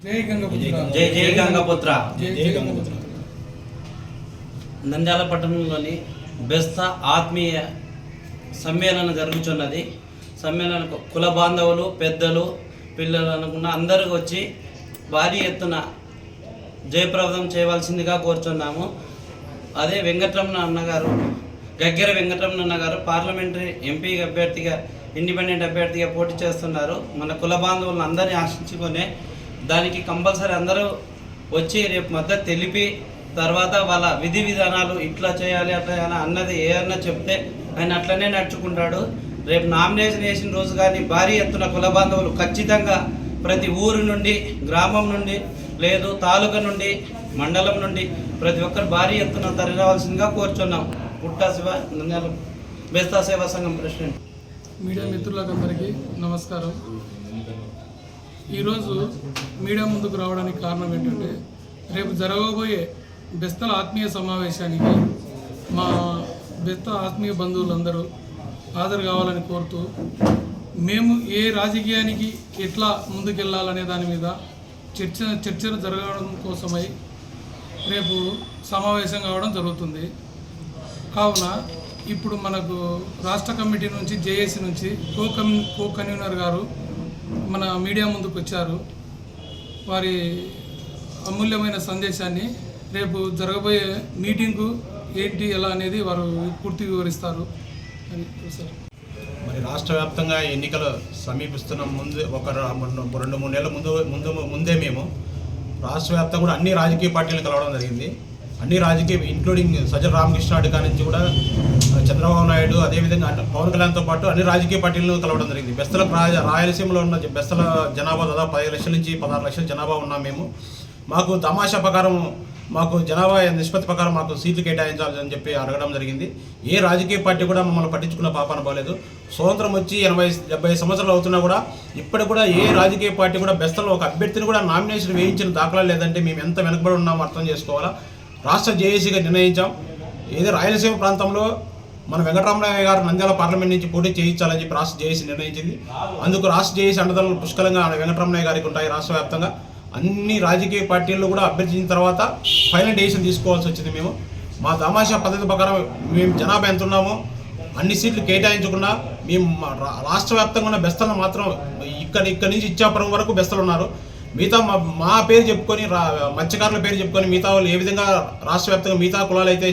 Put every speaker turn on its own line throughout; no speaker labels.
జై జై గంగపుత్ర. నంద్యాల పట్టణంలోని బెస్త ఆత్మీయ సమ్మేళనం జరుగుతున్నది. సమ్మేళనకు కుల బాంధవులు, పెద్దలు, పిల్లలు అనుకున్న అందరూ వచ్చి భారీ ఎత్తున జయప్రదం చేయవలసిందిగా కోరుచున్నాము. అదే వెంకటరమణ అన్నగారు, గగ్గెర వెంకటరమణ అన్నగారు పార్లమెంటరీ ఎంపీ అభ్యర్థిగా, ఇండిపెండెంట్ అభ్యర్థిగా పోటీ చేస్తున్నారు. మన కుల బాంధవులను అందరినీ ఆశించుకునే దానికి కంపల్సరీ అందరూ వచ్చి రేపు మద్దతు తెలిపి తర్వాత వాళ్ళ విధి విధానాలు ఇట్లా చేయాలి అట్లా చేయాలి అన్నది ఏమన్నా చెప్తే ఆయన అట్లనే నడుచుకుంటాడు. రేపు నామినేషన్ వేసిన రోజు కానీ భారీ ఎత్తున కుల బాంధవులు ఖచ్చితంగా ప్రతి ఊరు నుండి, గ్రామం నుండి, లేదు తాలూకా నుండి, మండలం నుండి ప్రతి ఒక్కరు భారీ ఎత్తున తరలిరావాల్సిందిగా కోరుచున్నాం. పుట్టా శివ, నంద్యాల బెస్తా సేవా సంఘం ప్రెసిడెంట్.
మీడియా మిత్రులకు అందరికీ నమస్కారం. ఈరోజు మీడియా ముందుకు రావడానికి కారణం ఏంటంటే, రేపు జరగబోయే బెస్తల ఆత్మీయ సమావేశానికి మా బెస్త ఆత్మీయ బంధువులందరూ హాజరు కావాలని కోరుతూ, మేము ఏ రాజకీయానికి ఎట్లా ముందుకెళ్ళాలనే దాని మీద చర్చలు జరగడం కోసమై రేపు సమావేశం కావడం జరుగుతుంది. కావున ఇప్పుడు మనకు రాష్ట్ర కమిటీ నుంచి, జేఏసీ నుంచి కో కన్వీనర్ గారు మన మీడియా ముందుకు వచ్చారు. వారి అమూల్యమైన సందేశాన్ని రేపు జరగబోయే మీటింగ్కు ఏంటి ఎలా అనేది వారు పూర్తి వివరిస్తారు అని సార్.
మరి రాష్ట్ర వ్యాప్తంగా ఎన్నికలు సమీపిస్తున్న ముందు ఒక 2-3 నెలల ముందే మేము రాష్ట్ర వ్యాప్తంగా కూడా అన్ని రాజకీయ పార్టీలను కలవడం జరిగింది. అన్ని రాజకీయ ఇంక్లూడింగ్ సజ్జల రామకృష్ణారెడ్డి కాడి నుంచి కూడా చంద్రబాబు నాయుడు, అదేవిధంగా పవన్ కళ్యాణ్తో పాటు అన్ని రాజకీయ పార్టీలను కలవడం జరిగింది. బెస్తల రాయలసీమలో ఉన్న బెస్తల జనాభా దాదాపు 15 లక్షల నుంచి 16 లక్షల జనాభా ఉన్నాం మేము. మాకు తమాషా ప్రకారం, మాకు జనాభా నిష్పత్తి ప్రకారం మాకు సీట్లు కేటాయించాలని చెప్పి అడగడం జరిగింది. ఏ రాజకీయ పార్టీ కూడా మమ్మల్ని పట్టించుకున్న పాపాన పోలేదు. స్వతంత్రం వచ్చి 80-70 సంవత్సరాలు అవుతున్నా కూడా ఇప్పటికి కూడా ఏ రాజకీయ పార్టీ కూడా బెస్తలో ఒక అభ్యర్థిని కూడా నామినేషన్ వేయించిన దాఖలా లేదంటే మేము ఎంత వెనకబడి ఉన్నామో అర్థం చేసుకోవాలా. రాష్ట్ర జేఏసీగా నిర్ణయించాం. ఏదో రాయలసీమ ప్రాంతంలో మన వెంకటరమణయ్య గారు నంద్యాల పార్లమెంట్ నుంచి పోటీ చేయించాలని చెప్పి రాష్ట్ర జేఏసీ నిర్ణయించింది. అందుకు రాష్ట్ర జేఏసీ అండదండలు పుష్కలంగా వెంకటరమణయ్య గారికి ఉంటాయి. రాష్ట్ర వ్యాప్తంగా అన్ని రాజకీయ పార్టీల్లో కూడా అభ్యర్థించిన తర్వాత ఫైనల్ డెసిషన్ తీసుకోవాల్సి వచ్చింది. మేము మా తమాషా పద్ధతి ప్రకారం మేము జనాభా ఎంత ఉన్నామో అన్ని సీట్లు కేటాయించకుండా మేము రాష్ట్ర వ్యాప్తంగా ఉన్న బెస్తలను మాత్రం ఇక్కడ నుంచి ఇచ్చాపురం వరకు బెస్తలు ఉన్నారు. మిగతా మా పేరు చెప్పుకొని, మత్స్యకారుల పేరు చెప్పుకొని మిగతా వాళ్ళు ఏ విధంగా రాష్ట్ర వ్యాప్తంగా మిగతా కులాలు అయితే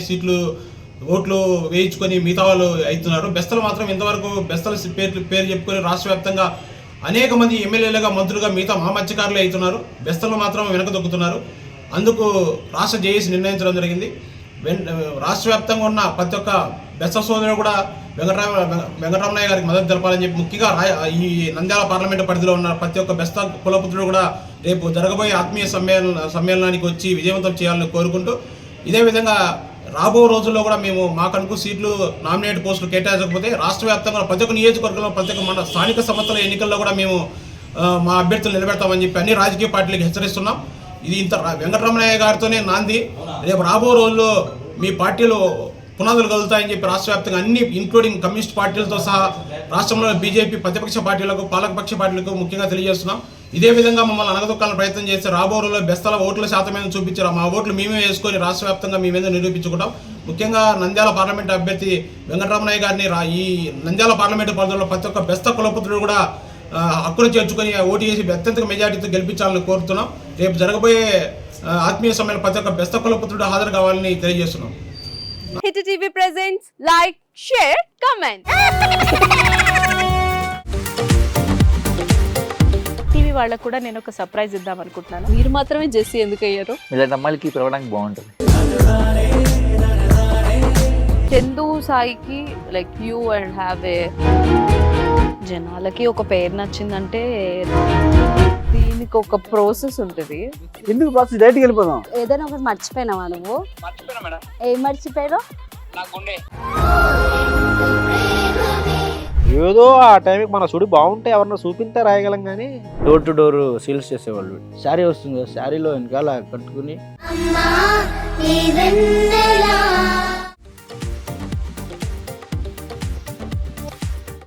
ఓట్లు వేయించుకొని మిగతా వాళ్ళు అవుతున్నారు. బెస్తలు మాత్రం ఇంతవరకు బెస్తల పేరు చెప్పుకొని రాష్ట్ర వ్యాప్తంగా అనేక మంది ఎమ్మెల్యేలుగా, మంత్రులుగా మిగతా మా మత్స్యకారులు అవుతున్నారు. బెస్తలు మాత్రం వెనక దొక్కుతున్నారు. అందుకు రాష్ట్ర జేఏసీ నిర్ణయించడం జరిగింది. రాష్ట్ర వ్యాప్తంగా ఉన్న ప్రతి ఒక్క బెస్త సోదరుడు కూడా వెంకటరమణయ్య గారికి మద్దతు తెలపాలని చెప్పి, ముఖ్యంగా ఈ నంద్యాల పార్లమెంటు పరిధిలో ఉన్న ప్రతి ఒక్క బెస్త కులపుత్రుడు కూడా రేపు జరగబోయే ఆత్మీయ సమ్మేళనానికి వచ్చి విజయవంతం చేయాలని కోరుకుంటూ, ఇదే విధంగా రాబో రోజుల్లో కూడా మేము మాకనుకు సీట్లు నామినేట్ పోస్టులు కేటాయించకపోతే రాష్ట్ర వ్యాప్తంగా ప్రతి ఒక్క నియోజకవర్గంలో, ప్రతి ఒక్క మన స్థానిక సంస్థల ఎన్నికల్లో కూడా మేము మా అభ్యర్థులు నిలబెడతామని చెప్పి అన్ని రాజకీయ పార్టీలకు హెచ్చరిస్తున్నాం. ఇది ఇంత వెంకటరమణయ్య గారితోనే నాంది. రేపు రాబో రోజుల్లో మీ పార్టీలు పునాదులు కలుగుతాయని చెప్పి రాష్ట్ర వ్యాప్తంగా అన్ని ఇంక్లూడింగ్ కమ్యూనిస్ట్ పార్టీలతో సహా రాష్ట్రంలో బీజేపీ ప్రతిపక్ష పార్టీలకు, పాలకపక్ష పార్టీలకు ముఖ్యంగా తెలియజేస్తున్నాం. ఇదే విధంగా మమ్మల్ని అనగదొక్కాలని ప్రయత్నం చేస్తే రాబో రోజుల్లో బెస్తల ఓట్ల శాతం మీద చూపించారు. మా ఓట్లు మేమే వేసుకొని రాష్ట్ర వ్యాప్తంగా మీ మీద నిరూపించుకుంటాం. ముఖ్యంగా నంద్యాల పార్లమెంటు అభ్యర్థి వెంకటరమణయ్య గారిని ఈ నంద్యాల పార్లమెంటు పరిధిలో ప్రతి ఒక్క బెస్త కులపుత్రుడు కూడా హక్కును చేర్చుకొని ఓటు చేసి అత్యంత మెజార్టీతో గెలిపించాలని కోరుతున్నాం. రేపు జరగబోయే ఆత్మీయ సమ్మేళనం ప్రతి ఒక్క బెస్త కులపుత్రుడు హాజరు కావాలని తెలియజేస్తున్నాం.
Hit TV presents like, share, comment. TV వాళ్ళకు కూడా నేను ఒక సర్ప్రైజ్ ఇద్దాం అనుకుంటున్నాను. మీరు మాత్రమే జెస్సీ ఎందుకు అయ్యారు?
ఇలాంటి అమ్మాయిలకి పిలవడానికి బాగుంటుంది.
చందు సాయికి like you and have a, జనాలకి ఒక పేరు నచ్చిందంటే దీనికి ఒక ప్రాసెస్ ఉంటుంది.
ఎందుకు ప్రాసెస్ డైరెక్ట్గా వెళ్ళిపోదాం.
ఏదైనా ఒకటి మర్చిపోయినావా నువ్వు? ఏం మర్చిపోయావు?
ఏదో ఆ టైంకి మన సుడి బాగుంటే ఎవరన్నా చూపిస్తే రాయగలం కానీ డోర్ టు డోర్ సేల్స్ చేసేవాళ్ళు. శారీ వస్తుంది, శారీలో వెనకాల కట్టుకుని